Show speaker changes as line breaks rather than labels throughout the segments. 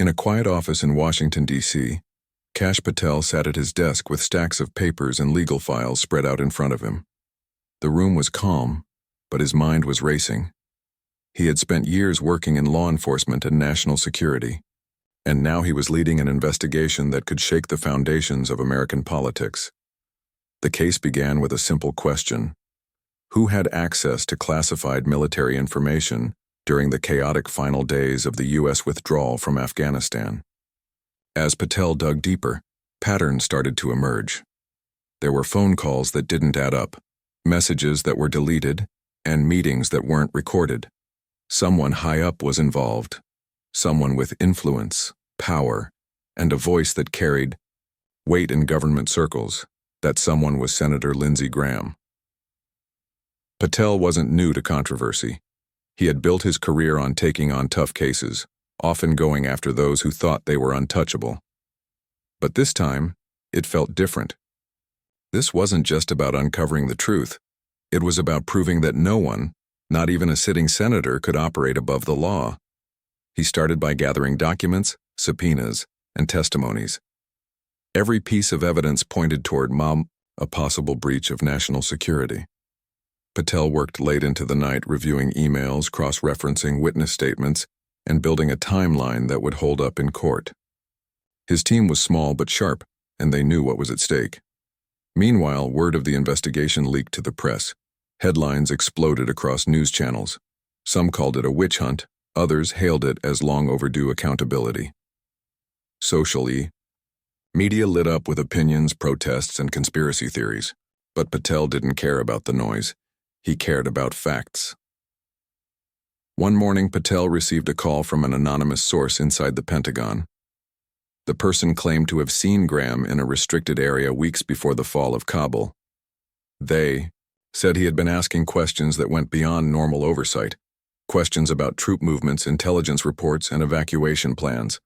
In a quiet office in Washington, D.C., Kash Patel sat at his desk with stacks of papers and legal files spread out in front of him. The room was calm, but his mind was racing. He had spent years working in law enforcement and national security, and now he was leading an investigation that could shake the foundations of American politics. The case began with a simple question: who had access to classified military information during the chaotic final days of the U.S. withdrawal from Afghanistan? As Patel dug deeper, patterns started to emerge. There were phone calls that didn't add up, messages that were deleted, and meetings that weren't recorded. Someone high up was involved, someone with influence, power, and a voice that carried weight in government circles. That someone was Senator Lindsey Graham. Patel wasn't new to controversy. He had built his career on taking on tough cases, often going after those who thought they were untouchable. But this time, it felt different. This wasn't just about uncovering the truth. It was about proving that no one, not even a sitting senator, could operate above the law. He started by gathering documents, subpoenas, and testimonies. Every piece of evidence pointed toward a possible breach of national security. Patel worked late into the night reviewing emails, cross-referencing witness statements, and building a timeline that would hold up in court. His team was small but sharp, and they knew what was at stake. Meanwhile, word of the investigation leaked to the press. Headlines exploded across news channels. Some called it a witch hunt, others hailed it as long overdue accountability. Socially, media lit up with opinions, protests, and conspiracy theories. But Patel didn't care about the noise. He cared about facts. One morning, Patel received a call from an anonymous source inside the Pentagon. The person claimed to have seen Graham in a restricted area weeks before the fall of Kabul. They said he had been asking questions that went beyond normal oversight, questions about troop movements, intelligence reports, and evacuation plans.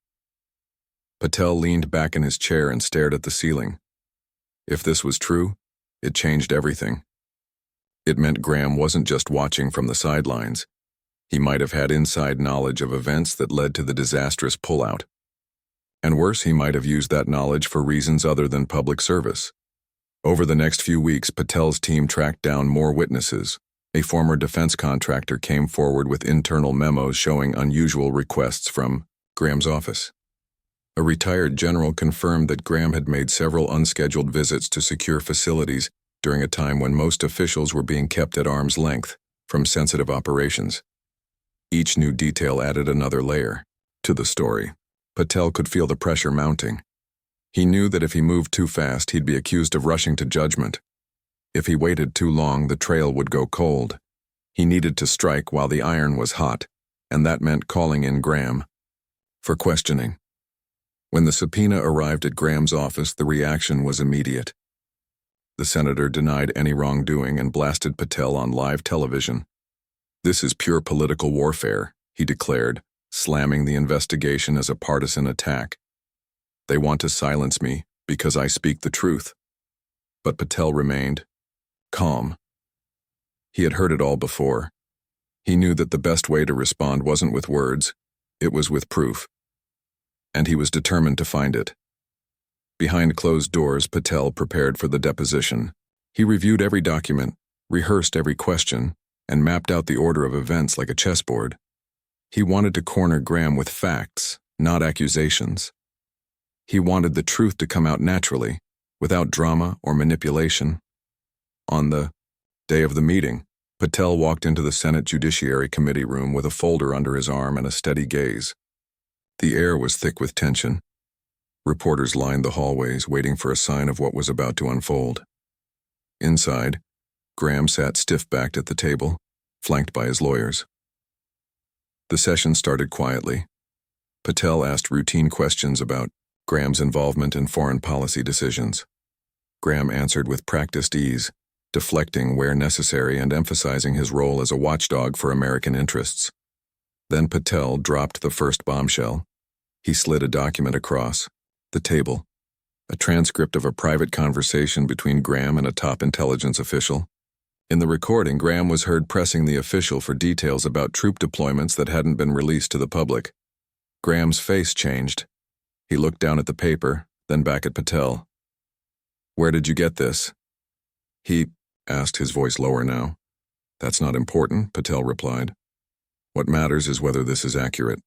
Patel leaned back in his chair and stared at the ceiling. If this was true, it changed everything. It meant Graham wasn't just watching from the sidelines. He might have had inside knowledge of events that led to the disastrous pullout. And worse, he might have used that knowledge for reasons other than public service. Over the next few weeks, Patel's team tracked down more witnesses. A former defense contractor came forward with internal memos showing unusual requests from Graham's office. A retired general confirmed that Graham had made several unscheduled visits to secure facilities during a time when most officials were being kept at arm's length from sensitive operations. Each new detail added another layer to the story. Patel could feel the pressure mounting. He knew that if he moved too fast, he'd be accused of rushing to judgment. If he waited too long, the trail would go cold. He needed to strike while the iron was hot, and that meant calling in Graham for questioning. When the subpoena arrived at Graham's office, the reaction was immediate. The senator denied any wrongdoing and blasted Patel on live television. "This is pure political warfare," he declared, slamming the investigation as a partisan attack. "They want to silence me because I speak the truth." But Patel remained calm. He had heard it all before. He knew that the best way to respond wasn't with words, it was with proof. And he was determined to find it. Behind closed doors, Patel prepared for the deposition. He reviewed every document, rehearsed every question, and mapped out the order of events like a chessboard. He wanted to corner Graham with facts, not accusations. He wanted the truth to come out naturally, without drama or manipulation. On the day of the meeting, Patel walked into the Senate Judiciary Committee room with a folder under his arm and a steady gaze. The air was thick with tension. Reporters lined the hallways, waiting for a sign of what was about to unfold. Inside, Graham sat stiff-backed at the table, flanked by his lawyers. The session started quietly. Patel asked routine questions about Graham's involvement in foreign policy decisions. Graham answered with practiced ease, deflecting where necessary and emphasizing his role as a watchdog for American interests. Then Patel dropped the first bombshell. He slid a document across the table, a transcript of a private conversation between Graham and a top intelligence official. In the recording, Graham was heard pressing the official for details about troop deployments that hadn't been released to the public. Graham's face changed. He looked down at the paper, then back at Patel. "Where did you get this?" He asked, his voice lower now. "That's not important," Patel replied. "What matters is whether this is accurate."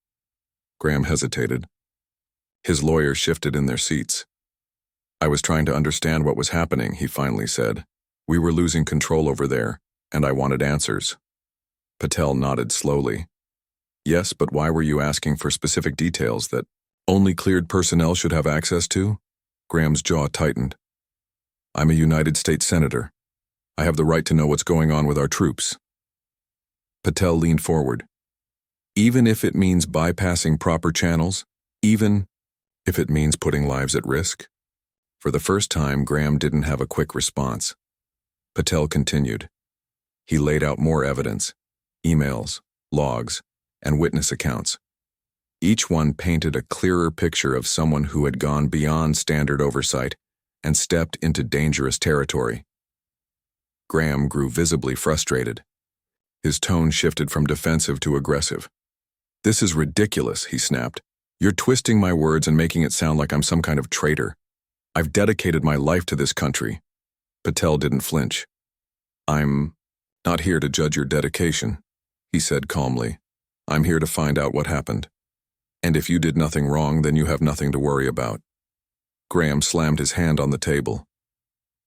Graham hesitated. His lawyers shifted in their seats. "I was trying to understand what was happening," he finally said. "We were losing control over there, and I wanted answers." Patel nodded slowly. "Yes, but why were you asking for specific details that only cleared personnel should have access to?" Graham's jaw tightened. "I'm a United States Senator. I have the right to know what's going on with our troops." Patel leaned forward. "Even if it means bypassing proper channels? Even if it means putting lives at risk?" For the first time, Graham didn't have a quick response. Patel continued. He laid out more evidence, emails, logs, and witness accounts. Each one painted a clearer picture of someone who had gone beyond standard oversight and stepped into dangerous territory. Graham grew visibly frustrated. His tone shifted from defensive to aggressive. "This is ridiculous," he snapped. "You're twisting my words and making it sound like I'm some kind of traitor. I've dedicated my life to this country." Patel didn't flinch. "I'm not here to judge your dedication," he said calmly. "I'm here to find out what happened. And if you did nothing wrong, then you have nothing to worry about." Graham slammed his hand on the table.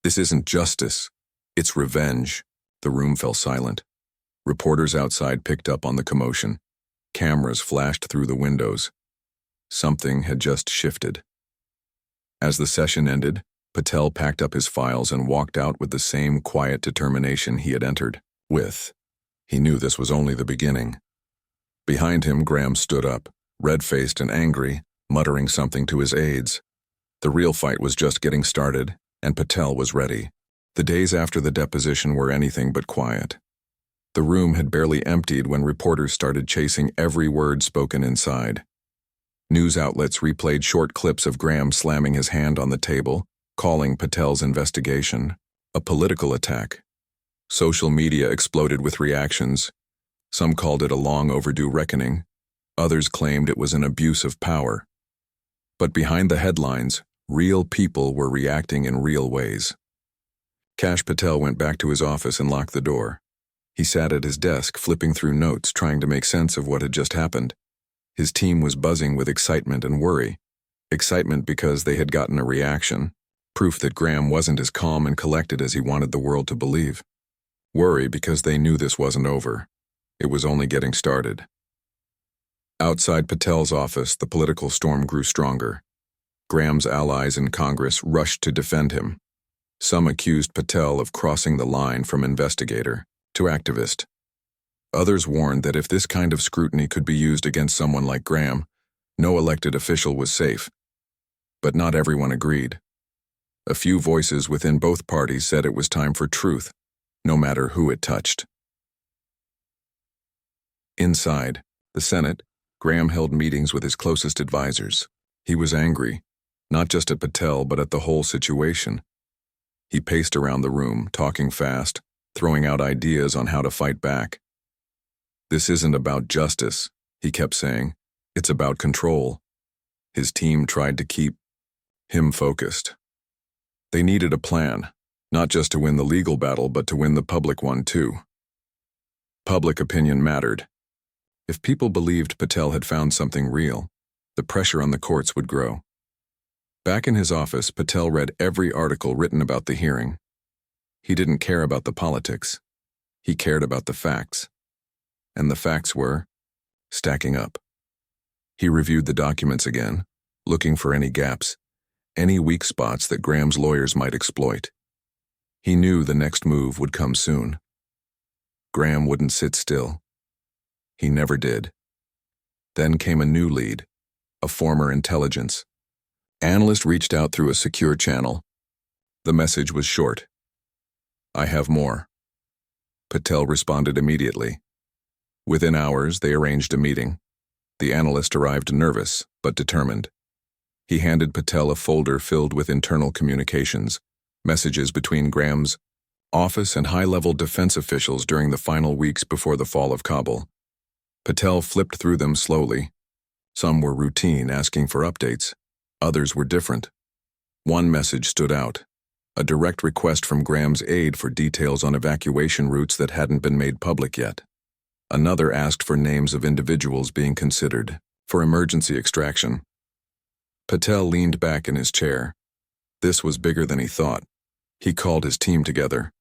"This isn't justice. It's revenge." The room fell silent. Reporters outside picked up on the commotion. Cameras flashed through the windows. Something had just shifted. As the session ended, Patel packed up his files and walked out with the same quiet determination he had entered with. He knew this was only the beginning. Behind him, Graham stood up, red-faced and angry, muttering something to his aides. The real fight was just getting started, and Patel was ready. The days after the deposition were anything but quiet. The room had barely emptied when reporters started chasing every word spoken inside. News outlets replayed short clips of Graham slamming his hand on the table, calling Patel's investigation a political attack. Social media exploded with reactions. Some called it a long overdue reckoning. Others claimed it was an abuse of power. But behind the headlines, real people were reacting in real ways. Kash Patel went back to his office and locked the door. He sat at his desk, flipping through notes, trying to make sense of what had just happened. His team was buzzing with excitement and worry. Excitement because they had gotten a reaction, proof that Graham wasn't as calm and collected as he wanted the world to believe. Worry because they knew this wasn't over. It was only getting started. Outside Patel's office, the political storm grew stronger. Graham's allies in Congress rushed to defend him. Some accused Patel of crossing the line from investigator to activist. Others warned that if this kind of scrutiny could be used against someone like Graham, no elected official was safe. But not everyone agreed. A few voices within both parties said it was time for truth, no matter who it touched. Inside the Senate, Graham held meetings with his closest advisors. He was angry, not just at Patel but at the whole situation. He paced around the room, talking fast, throwing out ideas on how to fight back. "This isn't about justice," he kept saying. "It's about control." His team tried to keep him focused. They needed a plan, not just to win the legal battle, but to win the public one too. Public opinion mattered. If people believed Patel had found something real, the pressure on the courts would grow. Back in his office, Patel read every article written about the hearing. He didn't care about the politics. He cared about the facts. And the facts were stacking up. He reviewed the documents again, looking for any gaps, any weak spots that Graham's lawyers might exploit. He knew the next move would come soon. Graham wouldn't sit still. He never did. Then came a new lead, a former intelligence analyst reached out through a secure channel. The message was short. "I have more." Patel responded immediately. Within hours, they arranged a meeting. The analyst arrived nervous, but determined. He handed Patel a folder filled with internal communications, messages between Graham's office and high-level defense officials during the final weeks before the fall of Kabul. Patel flipped through them slowly. Some were routine, asking for updates. Others were different. One message stood out, a direct request from Graham's aide for details on evacuation routes that hadn't been made public yet. Another asked for names of individuals being considered for emergency extraction. Patel leaned back in his chair. This was bigger than he thought. He called his team together.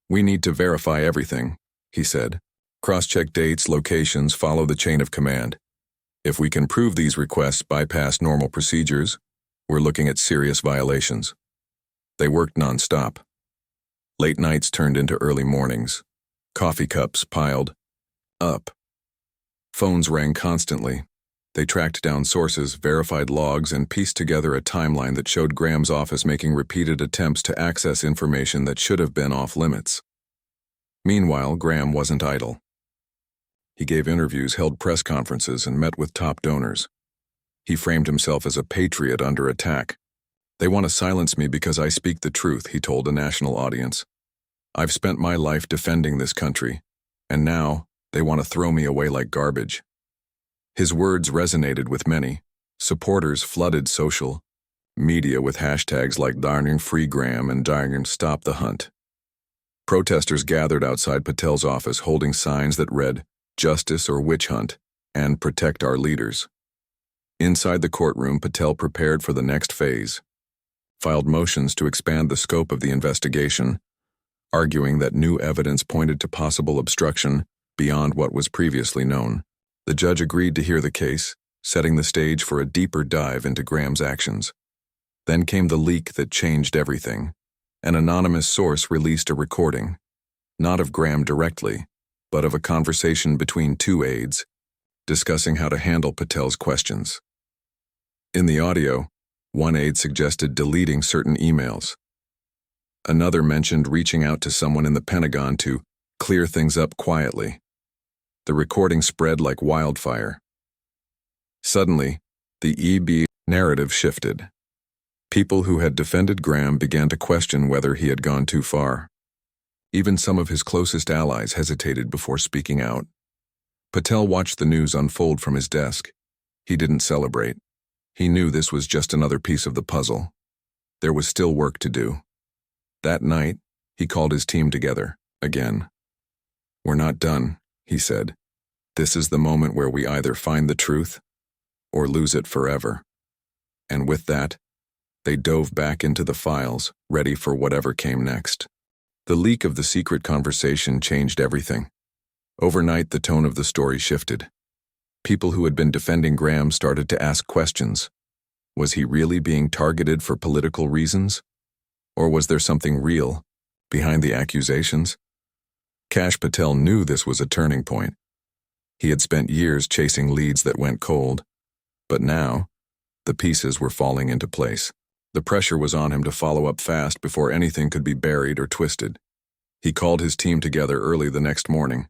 "We need to verify everything," he said. "Cross-check dates, locations, follow the chain of command. If we can prove these requests bypass normal procedures, we're looking at serious violations." They worked non-stop. Late nights turned into early mornings. Coffee cups piled up. Phones rang constantly. They tracked down sources, verified logs, and pieced together a timeline that showed Graham's office making repeated attempts to access information that should have been off-limits. Meanwhile, Graham wasn't idle. He gave interviews, held press conferences, and met with top donors. He framed himself as a patriot under attack. "They want to silence me because I speak the truth," he told a national audience. "I've spent my life defending this country, and now they want to throw me away like garbage." His words resonated with many. Supporters flooded social media with hashtags like #DarningFreeGraham and #StopTheHunt. Protesters gathered outside Patel's office holding signs that read, "Justice or Witch Hunt," and "Protect Our Leaders." Inside the courtroom, Patel prepared for the next phase, filed motions to expand the scope of the investigation, arguing that new evidence pointed to possible obstruction beyond what was previously known. The judge agreed to hear the case, setting the stage for a deeper dive into Graham's actions. Then came the leak that changed everything. An anonymous source released a recording, not of Graham directly, but of a conversation between two aides, discussing how to handle Patel's questions. In the audio, one aide suggested deleting certain emails. Another mentioned reaching out to someone in the Pentagon to clear things up quietly. The recording spread like wildfire. Suddenly, the EB narrative shifted. People who had defended Graham began to question whether he had gone too far. Even some of his closest allies hesitated before speaking out. Patel watched the news unfold from his desk. He didn't celebrate. He knew this was just another piece of the puzzle. There was still work to do. That night, he called his team together, again. "We're not done," he said. "This is the moment where we either find the truth or lose it forever." And with that, they dove back into the files, ready for whatever came next. The leak of the secret conversation changed everything. Overnight, the tone of the story shifted. People who had been defending Graham started to ask questions. Was he really being targeted for political reasons? Or was there something real behind the accusations? Kash Patel knew this was a turning point. He had spent years chasing leads that went cold, but now, the pieces were falling into place. The pressure was on him to follow up fast before anything could be buried or twisted. He called his team together early the next morning.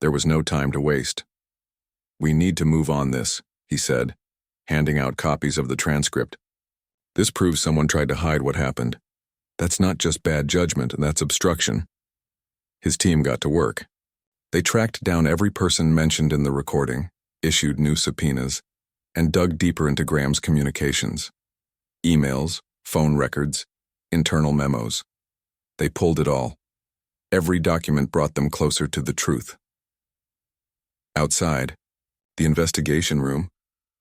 There was no time to waste. "We need to move on this," he said, handing out copies of the transcript. "This proves someone tried to hide what happened. That's not just bad judgment, that's obstruction." His team got to work. They tracked down every person mentioned in the recording, issued new subpoenas, and dug deeper into Graham's communications. Emails, phone records, internal memos. They pulled it all. Every document brought them closer to the truth. Outside, the investigation room,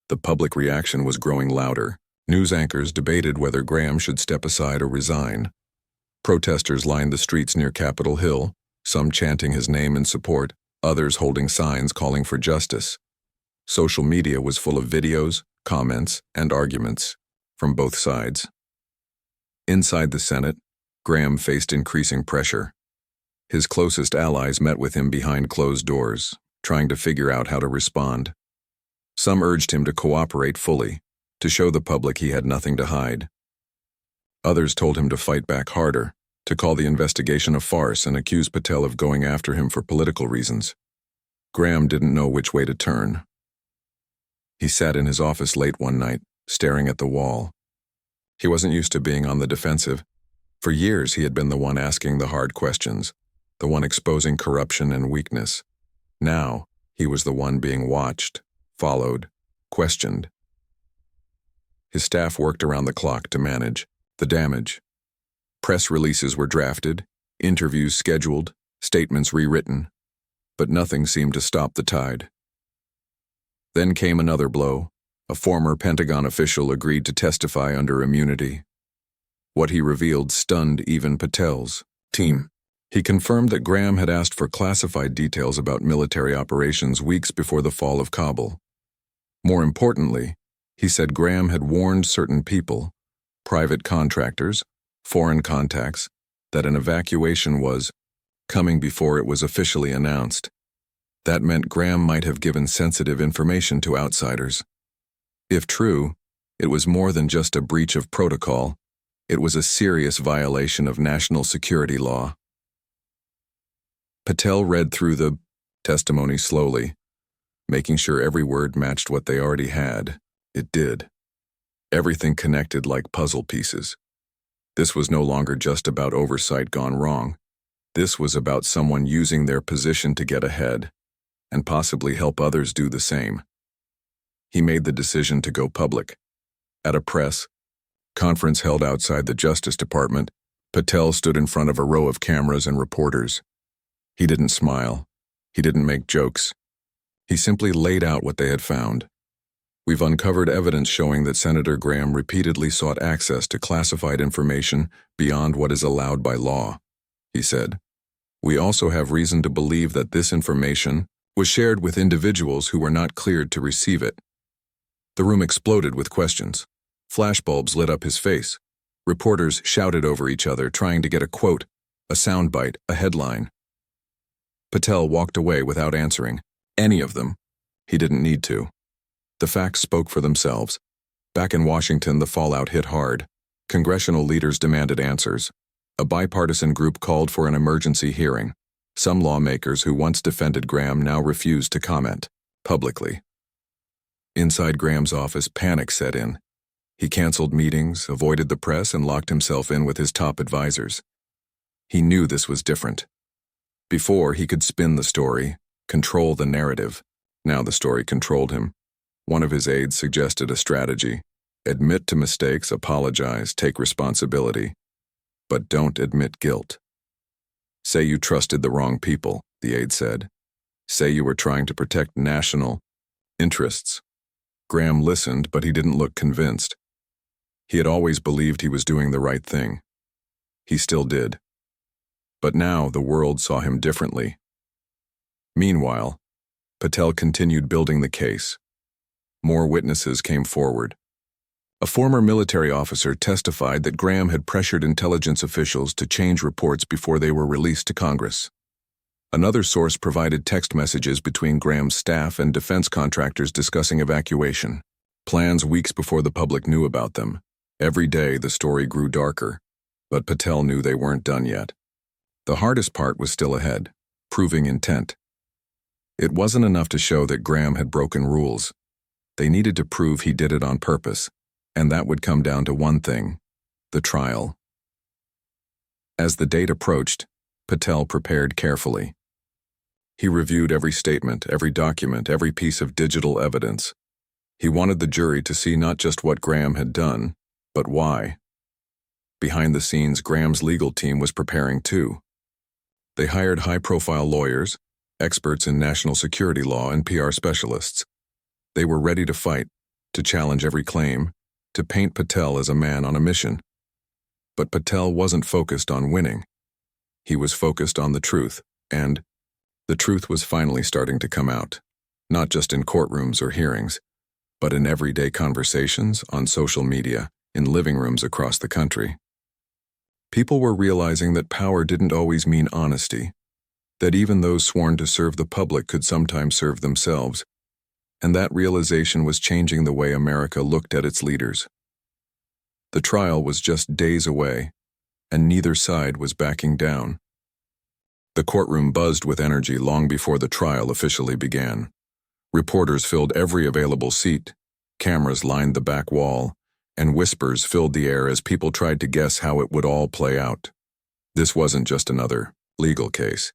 the public reaction was growing louder. News anchors debated whether Graham should step aside or resign. Protesters lined the streets near Capitol Hill, some chanting his name in support, others holding signs calling for justice. Social media was full of videos, comments, and arguments from both sides. Inside the Senate, Graham faced increasing pressure. His closest allies met with him behind closed doors, trying to figure out how to respond. Some urged him to cooperate fully, to show the public he had nothing to hide. Others told him to fight back harder, to call the investigation a farce and accuse Patel of going after him for political reasons. Graham didn't know which way to turn. He sat in his office late one night, staring at the wall. He wasn't used to being on the defensive. For years, he had been the one asking the hard questions, the one exposing corruption and weakness. Now, he was the one being watched, followed, questioned. His staff worked around the clock to manage the damage. Press releases were drafted, interviews scheduled, statements rewritten, but nothing seemed to stop the tide. Then came another blow. A former Pentagon official agreed to testify under immunity. What he revealed stunned even Patel's team. He confirmed that Graham had asked for classified details about military operations weeks before the fall of Kabul. More importantly, he said Graham had warned certain people, private contractors, foreign contacts, that an evacuation was coming before it was officially announced. That meant Graham might have given sensitive information to outsiders. If true, it was more than just a breach of protocol. It was a serious violation of national security law. Patel read through the testimony slowly, making sure every word matched what they already had. It did. Everything connected like puzzle pieces. This was no longer just about oversight gone wrong. This was about someone using their position to get ahead, and possibly help others do the same. He made the decision to go public. At a press conference held outside the Justice Department, Patel stood in front of a row of cameras and reporters. He didn't smile. He didn't make jokes. He simply laid out what they had found. We've uncovered evidence showing that Senator Graham repeatedly sought access to classified information beyond what is allowed by law, he said. We also have reason to believe that this information was shared with individuals who were not cleared to receive it. The room exploded with questions. Flashbulbs lit up his face. Reporters shouted over each other, trying to get a quote, a soundbite, a headline. Patel walked away without answering any of them. He didn't need to. The facts spoke for themselves. Back in Washington, the fallout hit hard. Congressional leaders demanded answers. A bipartisan group called for an emergency hearing. Some lawmakers who once defended Graham now refused to comment publicly. Inside Graham's office, panic set in. He canceled meetings, avoided the press, and locked himself in with his top advisors. He knew this was different. Before, he could spin the story, control the narrative. Now the story controlled him. One of his aides suggested a strategy. Admit to mistakes, apologize, take responsibility. But don't admit guilt. Say you trusted the wrong people, the aide said. Say you were trying to protect national interests. Graham listened, but he didn't look convinced. He had always believed he was doing the right thing. He still did. But now the world saw him differently. Meanwhile, Patel continued building the case. More witnesses came forward. A former military officer testified that Graham had pressured intelligence officials to change reports before they were released to Congress. Another source provided text messages between Graham's staff and defense contractors discussing evacuation, plans weeks before the public knew about them. Every day the story grew darker, but Patel knew they weren't done yet. The hardest part was still ahead, proving intent. It wasn't enough to show that Graham had broken rules. They needed to prove he did it on purpose, and that would come down to one thing: the trial. As the date approached, Patel prepared carefully. He reviewed every statement, every document, every piece of digital evidence. He wanted the jury to see not just what Graham had done, but why. Behind the scenes, Graham's legal team was preparing too. They hired high-profile lawyers, experts in national security law, and PR specialists. They were ready to fight, to challenge every claim, to paint Patel as a man on a mission. But Patel wasn't focused on winning. He was focused on the truth, and the truth was finally starting to come out, not just in courtrooms or hearings, but in everyday conversations, on social media, in living rooms across the country. People were realizing that power didn't always mean honesty, that even those sworn to serve the public could sometimes serve themselves, and that realization was changing the way America looked at its leaders. The trial was just days away, and neither side was backing down. The courtroom buzzed with energy long before the trial officially began. Reporters filled every available seat, cameras lined the back wall, and whispers filled the air as people tried to guess how it would all play out. This wasn't just another legal case.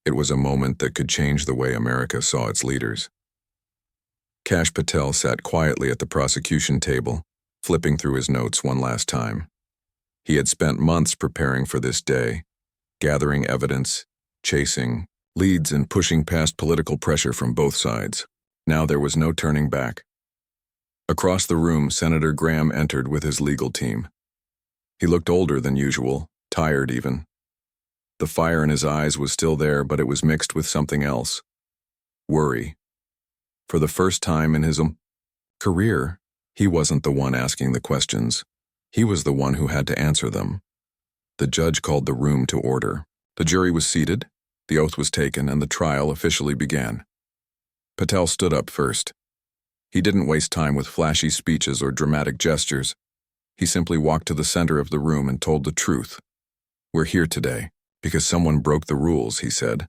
It was a moment that could change the way America saw its leaders. Kash Patel sat quietly at the prosecution table, flipping through his notes one last time. He had spent months preparing for this day, gathering evidence, chasing leads and pushing past political pressure from both sides. Now there was no turning back. Across the room, Senator Graham entered with his legal team. He looked older than usual, tired even. The fire in his eyes was still there, but it was mixed with something else. Worry. For the first time in his career, he wasn't the one asking the questions. He was the one who had to answer them. The judge called the room to order. The jury was seated, the oath was taken, and the trial officially began. Patel stood up first. He didn't waste time with flashy speeches or dramatic gestures. He simply walked to the center of the room and told the truth. "We're here today because someone broke the rules," he said.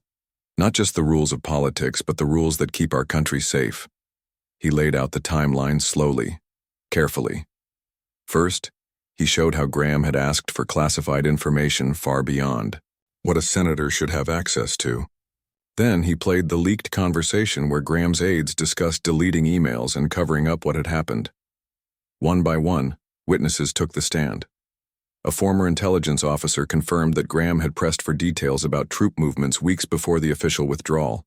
"Not just the rules of politics, but the rules that keep our country safe." He laid out the timeline slowly, carefully. First, he showed how Graham had asked for classified information far beyond what a senator should have access to. Then he played the leaked conversation where Graham's aides discussed deleting emails and covering up what had happened. One by one, witnesses took the stand. A former intelligence officer confirmed that Graham had pressed for details about troop movements weeks before the official withdrawal.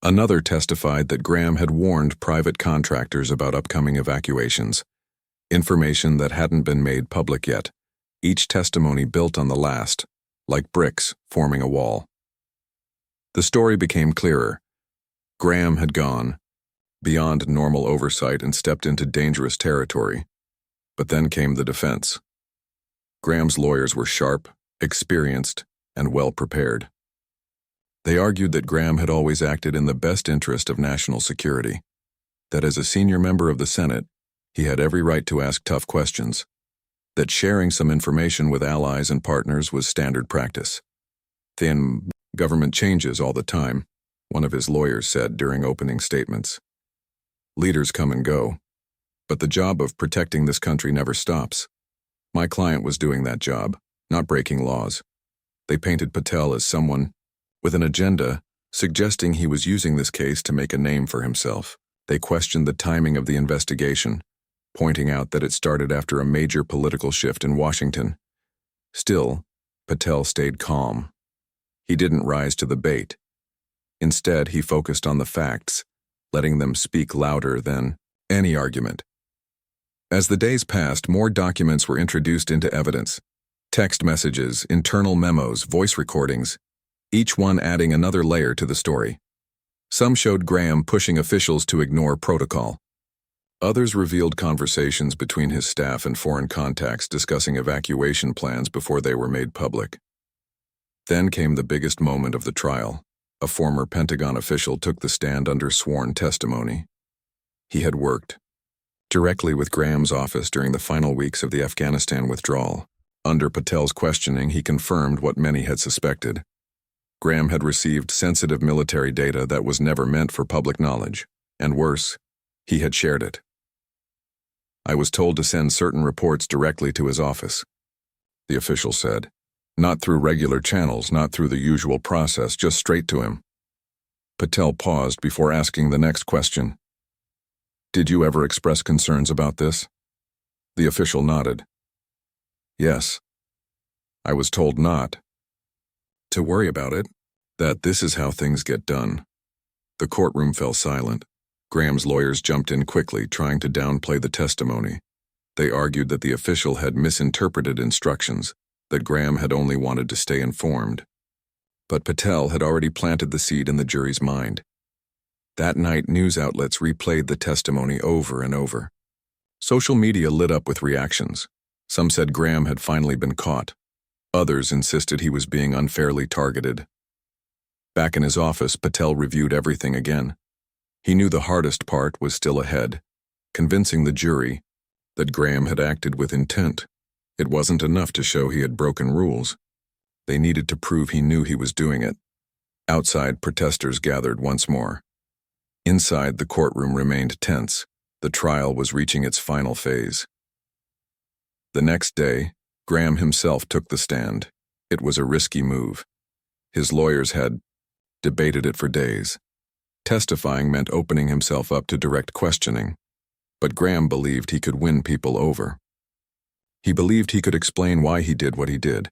Another testified that Graham had warned private contractors about upcoming evacuations, information that hadn't been made public yet. Each testimony built on the last, like bricks forming a wall. The story became clearer. Graham had gone beyond normal oversight and stepped into dangerous territory. But then came the defense. Graham's lawyers were sharp, experienced, and well-prepared. They argued that Graham had always acted in the best interest of national security, that as a senior member of the Senate, he had every right to ask tough questions, that sharing some information with allies and partners was standard practice. Then, government changes all the time, one of his lawyers said during opening statements. Leaders come and go, but the job of protecting this country never stops. My client was doing that job, not breaking laws. They painted Patel as someone with an agenda, suggesting he was using this case to make a name for himself. They questioned the timing of the investigation, pointing out that it started after a major political shift in Washington. Still, Patel stayed calm. He didn't rise to the bait. Instead, he focused on the facts, letting them speak louder than any argument. As the days passed, more documents were introduced into evidence. Text messages, internal memos, voice recordings, each one adding another layer to the story. Some showed Graham pushing officials to ignore protocol. Others revealed conversations between his staff and foreign contacts discussing evacuation plans before they were made public. Then came the biggest moment of the trial. A former Pentagon official took the stand under sworn testimony. He had worked directly with Graham's office during the final weeks of the Afghanistan withdrawal. Under Patel's questioning, he confirmed what many had suspected. Graham had received sensitive military data that was never meant for public knowledge, and worse, he had shared it. "I was told to send certain reports directly to his office," the official said. "Not through regular channels, not through the usual process, just straight to him." Patel paused before asking the next question. "Did you ever express concerns about this?" The official nodded. "Yes. I was told not to worry about it, that this is how things get done." The courtroom fell silent. Graham's lawyers jumped in quickly, trying to downplay the testimony. They argued that the official had misinterpreted instructions, that Graham had only wanted to stay informed. But Patel had already planted the seed in the jury's mind. That night, news outlets replayed the testimony over and over. Social media lit up with reactions. Some said Graham had finally been caught. Others insisted he was being unfairly targeted. Back in his office, Patel reviewed everything again. He knew the hardest part was still ahead, convincing the jury that Graham had acted with intent. It wasn't enough to show he had broken rules. They needed to prove he knew he was doing it. Outside, protesters gathered once more. Inside, the courtroom remained tense. The trial was reaching its final phase. The next day, Graham himself took the stand. It was a risky move. His lawyers had debated it for days. Testifying meant opening himself up to direct questioning, but Graham believed he could win people over. He believed he could explain why he did what he did,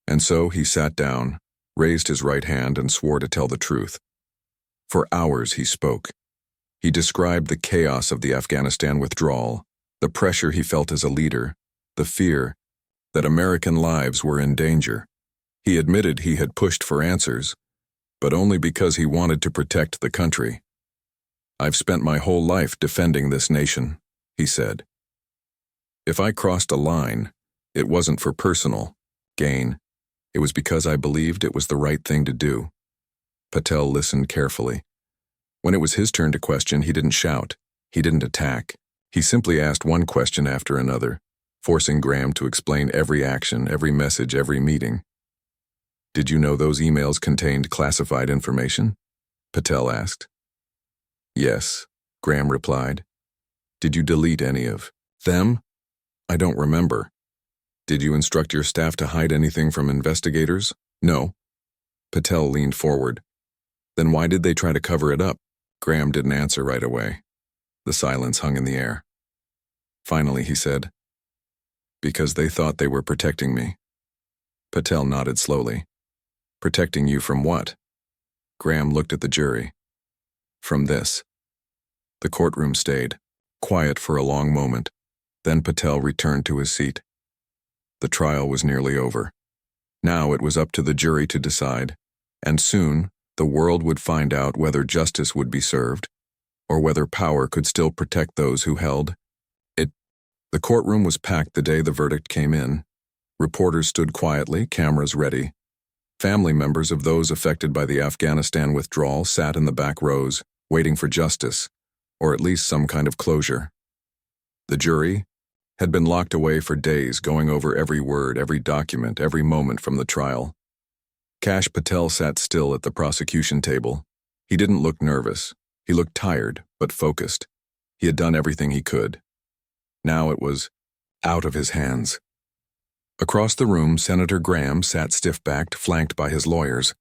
and so he sat down, raised his right hand, and swore to tell the truth. For hours he spoke. He described the chaos of the Afghanistan withdrawal, the pressure he felt as a leader, the fear that American lives were in danger. He admitted he had pushed for answers, but only because he wanted to protect the country. "I've spent my whole life defending this nation," he said. "If I crossed a line, it wasn't for personal gain. It was because I believed it was the right thing to do." Patel listened carefully. When it was his turn to question, he didn't shout. He didn't attack. He simply asked one question after another, forcing Graham to explain every action, every message, every meeting. "Did you know those emails contained classified information?" Patel asked. "Yes," Graham replied. "Did you delete any of them?" "I don't remember." "Did you instruct your staff to hide anything from investigators?" "No." Patel leaned forward. "Then why did they try to cover it up?" Graham didn't answer right away. The silence hung in the air. Finally, he said, "Because they thought they were protecting me." Patel nodded slowly. "Protecting you from what?" Graham looked at the jury. "From this." The courtroom stayed, quiet for a long moment. Then Patel returned to his seat. The trial was nearly over. Now it was up to the jury to decide, and soon the world would find out whether justice would be served, or whether power could still protect those who held it. The courtroom was packed the day the verdict came in. Reporters stood quietly, cameras ready. Family members of those affected by the Afghanistan withdrawal sat in the back rows, waiting for justice, or at least some kind of closure. The jury had been locked away for days, going over every word, every document, every moment from the trial. Kash Patel sat still at the prosecution table. He didn't look nervous. He looked tired, but focused. He had done everything he could. Now it was out of his hands. Across the room, Senator Graham sat stiff-backed, flanked by his lawyers.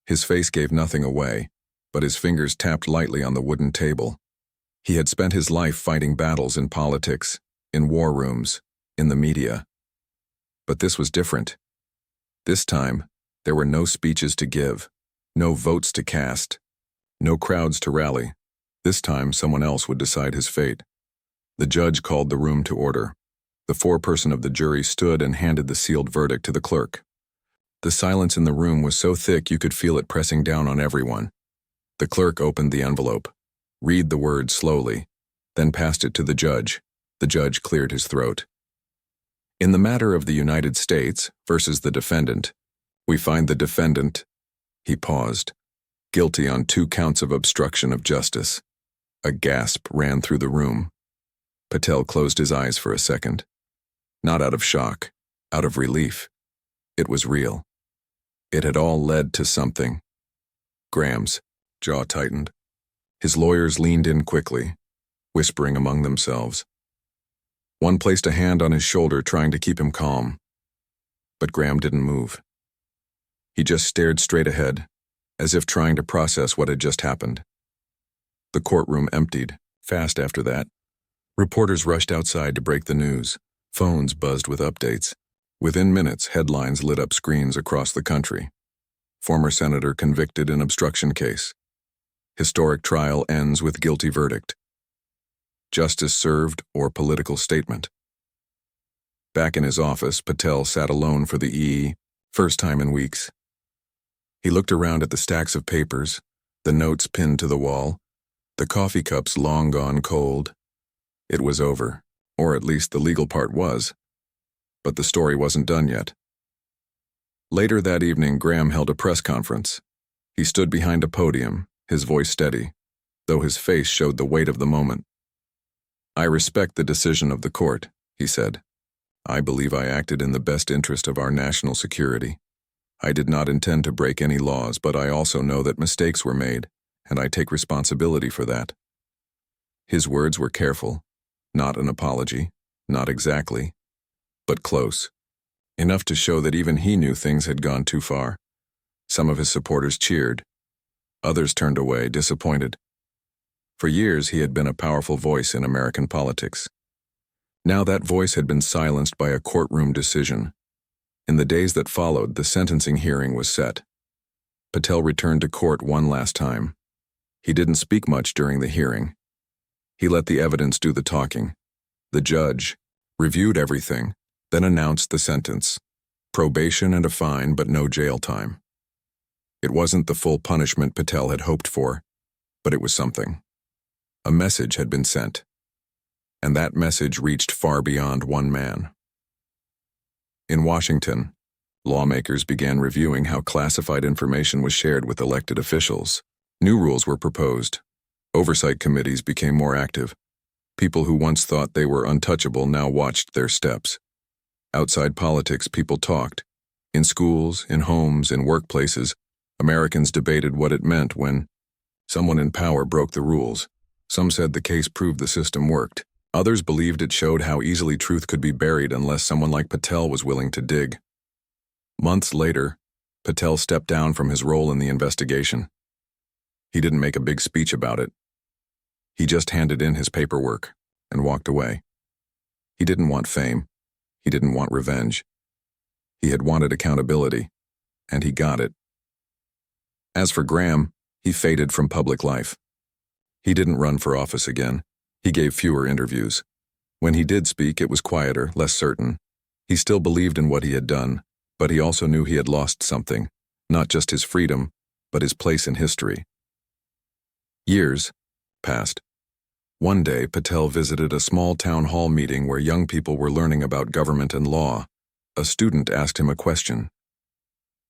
His face gave nothing away, but his fingers tapped lightly on the wooden table. He had spent his life fighting battles in politics, in war rooms, in the media. But this was different. This time, there were no speeches to give, no votes to cast, no crowds to rally. This time, someone else would decide his fate. The judge called the room to order. The foreperson of the jury stood and handed the sealed verdict to the clerk. The silence in the room was so thick you could feel it pressing down on everyone. The clerk opened the envelope, read the words slowly, then passed it to the judge. The judge cleared his throat. "In the matter of the United States versus the defendant, we find the defendant," he paused, "guilty on 2 counts of obstruction of justice." A gasp ran through the room. Patel closed his eyes for a second. Not out of shock, out of relief. It was real. It had all led to something. Graham's jaw tightened. His lawyers leaned in quickly, whispering among themselves. One placed a hand on his shoulder, trying to keep him calm. But Graham didn't move. He just stared straight ahead, as if trying to process what had just happened. The courtroom emptied, fast after that. Reporters rushed outside to break the news. Phones buzzed with updates. Within minutes, headlines lit up screens across the country. Former senator convicted in obstruction case. Historic trial ends with guilty verdict. Justice served or political statement. Back in his office, Patel sat alone for the first time in weeks. He looked around at the stacks of papers, the notes pinned to the wall, the coffee cups long gone cold. It was over, or at least the legal part was. But the story wasn't done yet. Later that evening, Graham held a press conference. He stood behind a podium, his voice steady, though his face showed the weight of the moment. "I respect the decision of the court," he said. "I believe I acted in the best interest of our national security. I did not intend to break any laws, but I also know that mistakes were made, and I take responsibility for that." His words were careful, not an apology, not exactly, but close, enough to show that even he knew things had gone too far. Some of his supporters cheered. Others turned away, disappointed. For years, he had been a powerful voice in American politics. Now that voice had been silenced by a courtroom decision. In the days that followed, the sentencing hearing was set. Patel returned to court one last time. He didn't speak much during the hearing. He let the evidence do the talking. The judge reviewed everything, then announced the sentence: probation and a fine, but no jail time. It wasn't the full punishment Patel had hoped for, but it was something. A message had been sent, and that message reached far beyond one man. In Washington, lawmakers began reviewing how classified information was shared with elected officials. New rules were proposed. Oversight committees became more active. People who once thought they were untouchable now watched their steps. Outside politics, people talked. In schools, in homes, in workplaces, Americans debated what it meant when someone in power broke the rules. Some said the case proved the system worked. Others believed it showed how easily truth could be buried unless someone like Patel was willing to dig. Months later, Patel stepped down from his role in the investigation. He didn't make a big speech about it. He just handed in his paperwork and walked away. He didn't want fame. He didn't want revenge. He had wanted accountability, and he got it. As for Graham, he faded from public life. He didn't run for office again. He gave fewer interviews. When he did speak, it was quieter, less certain. He still believed in what he had done, but he also knew he had lost something, not just his freedom, but his place in history. Years passed. One day, Patel visited a small town hall meeting where young people were learning about government and law. A student asked him a question.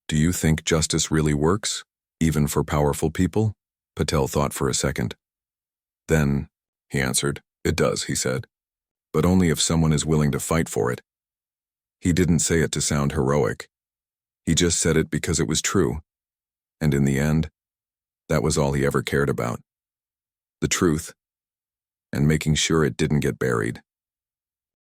"Do you think justice really works, even for powerful people?" Patel thought for a second. "Then," he answered, "it does," he said, "but only if someone is willing to fight for it." He didn't say it to sound heroic. He just said it because it was true. And in the end, that was all he ever cared about. The truth, and making sure it didn't get buried.